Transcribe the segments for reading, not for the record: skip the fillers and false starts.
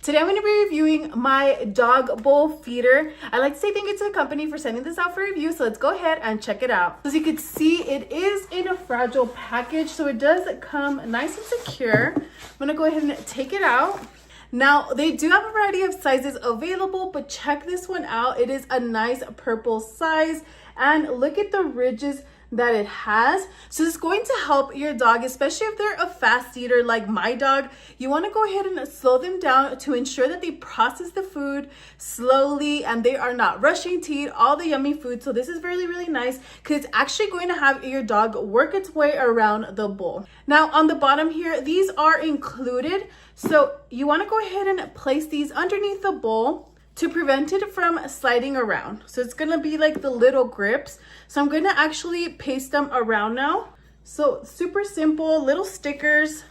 Today I'm going to be reviewing my dog bowl feeder. I like to say thank you to the company for sending this out for review, so let's go ahead and check it out. As you can see, it is in a fragile package, so it does come nice and secure. I'm going to go ahead and take it out. Now, they do have a variety of sizes available, but check this one out. It is a nice purple size, and look at the ridges that it has. So it's going to help your dog, especially if they're a fast eater like my dog. You want to go ahead and slow them down to ensure that they process the food slowly and they are not rushing to eat all the yummy food. So this is really, really nice because it's actually going to have your dog work its way around the bowl. Now on the bottom here, these are included. So you want to go ahead and place these underneath the bowl to prevent it from sliding around. So it's gonna be like the little grips. So I'm gonna actually paste them around now. So super simple little stickers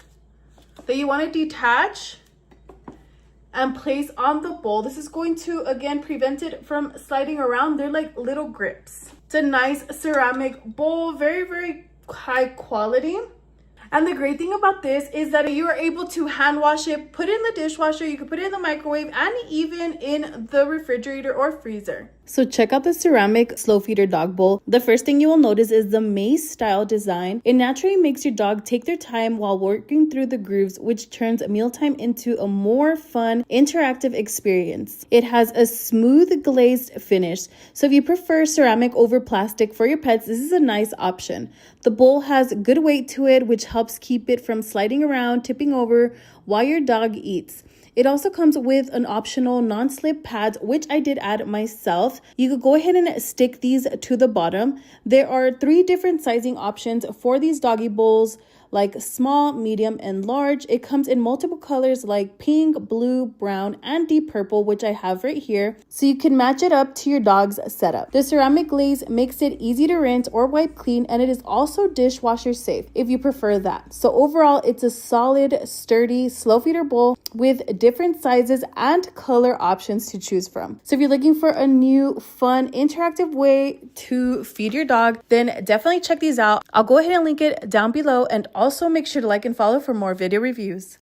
that you wanna detach and place on the bowl. This is going to, again, prevent it from sliding around. They're like little grips. It's a nice ceramic bowl, very, very high quality. And the great thing about this is that you are able to hand wash it, put it in the dishwasher, you can put it in the microwave, and even in the refrigerator or freezer. So check out the ceramic slow feeder dog bowl. The first thing you will notice is the maze style design. It naturally makes your dog take their time while working through the grooves, which turns mealtime into a more fun, interactive experience. It has a smooth glazed finish. So if you prefer ceramic over plastic for your pets, this is a nice option. The bowl has good weight to it, which helps keep it from sliding around, tipping over while your dog eats. It also comes with an optional non-slip pads, which I did add myself. You could go ahead and stick these to the bottom. There are 3 different sizing options for these doggy bowls, like small, medium, and large. It comes in multiple colors like pink, blue, brown, and deep purple, which I have right here. So you can match it up to your dog's setup. The ceramic glaze makes it easy to rinse or wipe clean, and it is also dishwasher safe if you prefer that. So overall, it's a solid, sturdy, slow feeder bowl with different sizes and color options to choose from. So if you're looking for a new, fun, interactive way to feed your dog, then definitely check these out. I'll go ahead and link it down below, and also make sure to like and follow for more video reviews.